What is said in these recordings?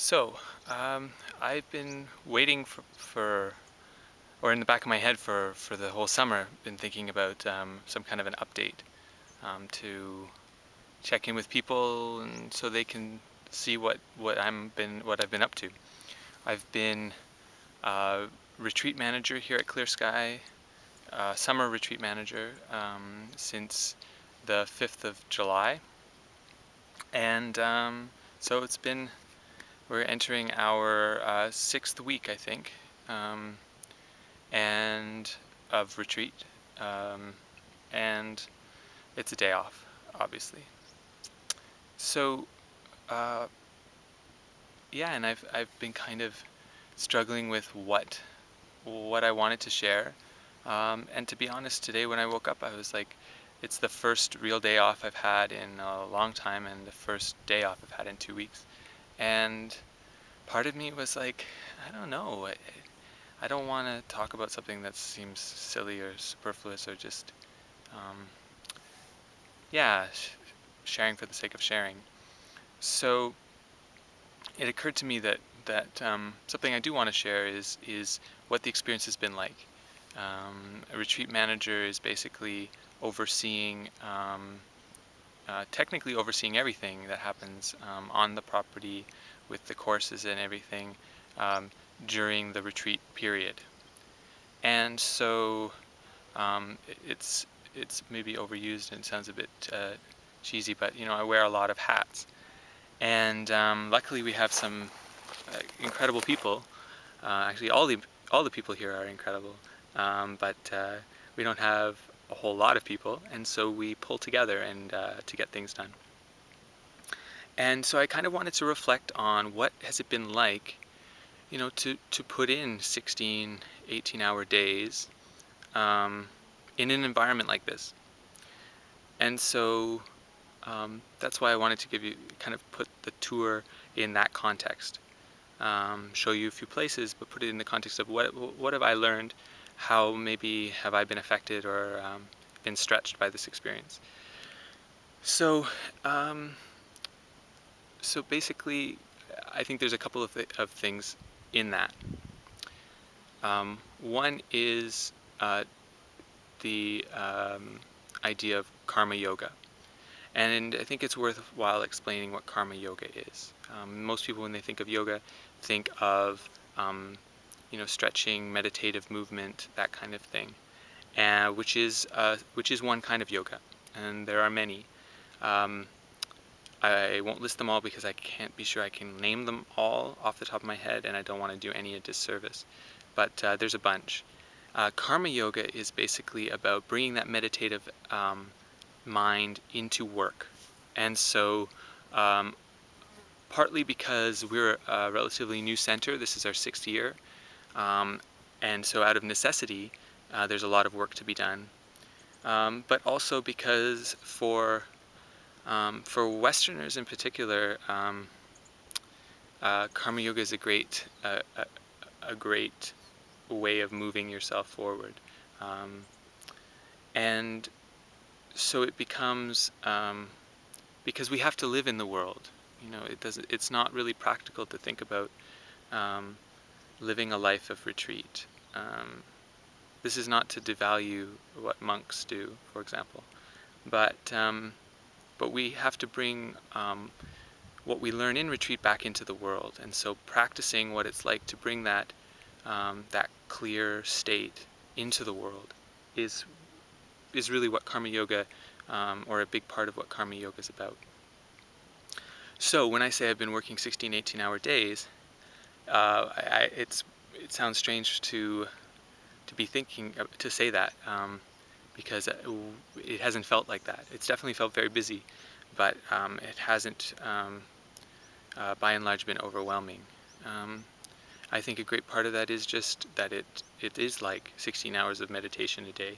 So, I've been waiting or in the back of my head for the whole summer, been thinking about some kind of an update to check in with people, and so they can see what I've been up to. I've been retreat manager here at Clear Sky, summer retreat manager since the 5th of July, and so we're entering our sixth week, I think. Um, and of retreat, um, and it's a day off, obviously. So, uh, yeah, and I've been kind of struggling with what I wanted to share. And to be honest, today when I woke up, I was like, it's the first real day off I've had in a long time, and the first day off I've had in 2 weeks. And part of me was like, I don't know. I don't want to talk about something that seems silly or superfluous or just um, yeah, sharing for the sake of sharing. So it occurred to me that something I do want to share is what the experience has been like. A retreat manager is basically overseeing, technically overseeing everything that happens on the property with the courses and everything um, during the retreat period. And so it's maybe overused and sounds a bit cheesy, but I wear a lot of hats, and luckily we have some incredible people. Actually, all the people here are incredible, but we don't have a whole lot of people, and so we pull together and to get things done. And so I kind of wanted to reflect on what has it been like, to put in 16, 18-hour days um, in an environment like this. And so that's why I wanted to kind of put the tour in that context. Show you a few places, but put it in the context of what have I learned, how maybe have I been affected or been stretched by this experience. So, um, so basically, I think there's a couple of things in that. One is the idea of karma yoga. And I think it's worthwhile explaining what karma yoga is. Most people, when they think of yoga, think of stretching, meditative movement, that kind of thing, which is one kind of yoga, and there are many. Um, I won't list them all because I can't be sure I can name them all off the top of my head, and I don't want to do any a disservice. But there's a bunch. Karma yoga is basically about bringing that meditative mind into work. And so partly because we're a relatively new center, this is our 6th year, um, and so out of necessity there's a lot of work to be done, but also because for Westerners in particular, karma yoga is a great way of moving yourself forward, and so it becomes because we have to live in the world. It's not really practical to think about um, living a life of retreat. This is not to devalue what monks do, for example, but we have to bring what we learn in retreat back into the world, and so practicing what it's like to bring that clear state into the world is really what karma yoga, or a big part of what karma yoga is about. So when I say I've been working 16, 18-hour days, it sounds strange to be thinking to say that, because it hasn't felt like that. It's definitely felt very busy, but it hasn't, by and large, been overwhelming. I think a great part of that is just that it is like 16 hours of meditation a day.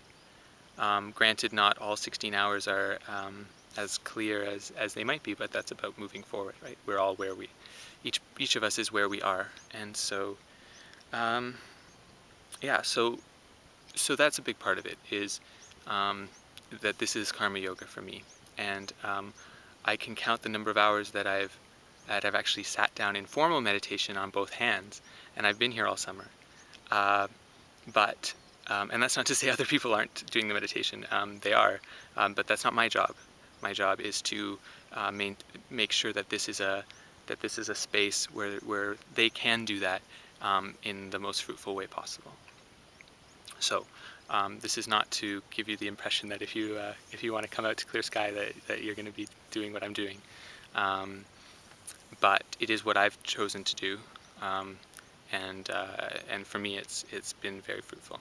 Granted, not all 16 hours are as clear as they might be, but that's about moving forward, right? We're all where each of us is where we are, and so, yeah. So that's a big part of it, is that this is karma yoga for me, and I can count the number of hours that I've that I've actually sat down in formal meditation on both hands, and I've been here all summer. But and that's not to say other people aren't doing the meditation. They are, but that's not my job. My job is to make sure that this is a space where they can do that in the most fruitful way possible. So this is not to give you the impression that if you want to come out to Clear Sky that you're going to be doing what I'm doing, but it is what I've chosen to do, and for me it's been very fruitful.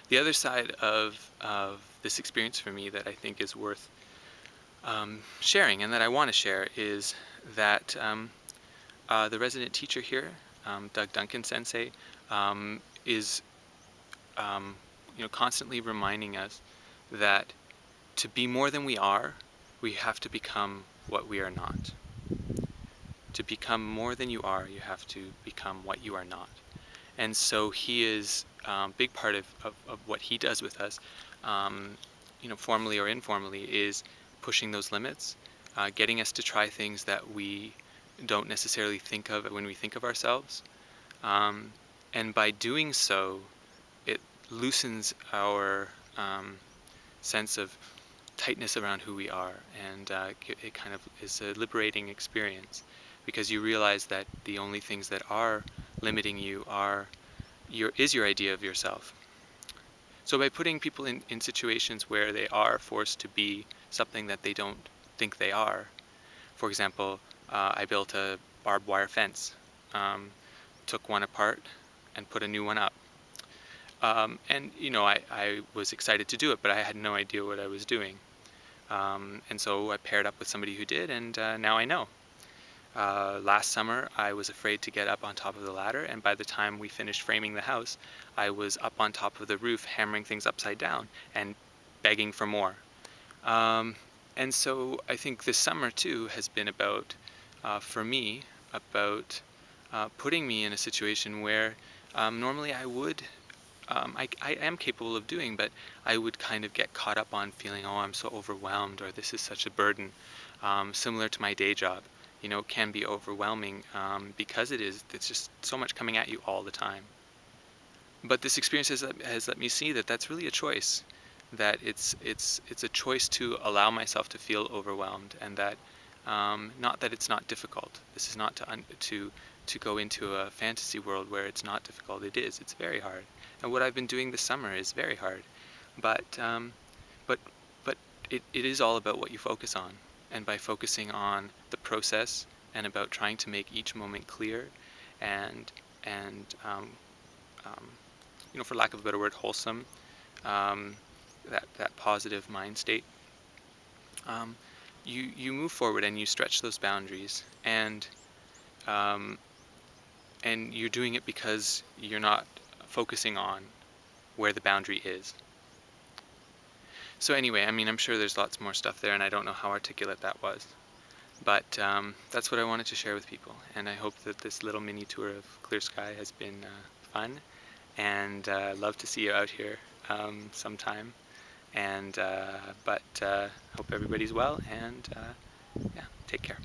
The other side of this experience for me that I think is worth sharing and that I want to share is that the resident teacher here, Duncan Sensei, is constantly reminding us that to be more than we are, we have to become what we are not. To become more than you are, you have to become what you are not. And so he is a big part of what he does with us, formally or informally, is pushing those limits, getting us to try things that we don't necessarily think of when we think of ourselves. And by doing so, it loosens our sense of tightness around who we are, and it kind of is a liberating experience, because you realize that the only things that are limiting you is your idea of yourself. So by putting people in situations where they are forced to be something that they don't think they are, for example, I built a barbed wire fence, took one apart and put a new one up. And I was excited to do it, but I had no idea what I was doing. And so I paired up with somebody who did, and now I know. Last summer, I was afraid to get up on top of the ladder, and by the time we finished framing the house, I was up on top of the roof hammering things upside down and begging for more. And so I think this summer, too, has been about, for me, about putting me in a situation where normally I would, I am capable of doing, but I would kind of get caught up on feeling, oh, I'm so overwhelmed, or this is such a burden, similar to my day job. Can be overwhelming because it's just so much coming at you all the time. But this experience has let me see that that's really a choice, that it's a choice to allow myself to feel overwhelmed, and that not that it's not difficult. This is not to go into a fantasy world where it's not difficult. It is. It's very hard. And what I've been doing this summer is very hard. But but it is all about what you focus on. And by focusing on the process and about trying to make each moment clear and for lack of a better word, wholesome, that positive mind state, you move forward and you stretch those boundaries, and you're doing it because you're not focusing on where the boundary is. So anyway, I'm sure there's lots more stuff there, and I don't know how articulate that was. But that's what I wanted to share with people, and I hope that this little mini tour of Clear Sky has been fun, and love to see you out here sometime. And but hope everybody's well, and yeah, take care.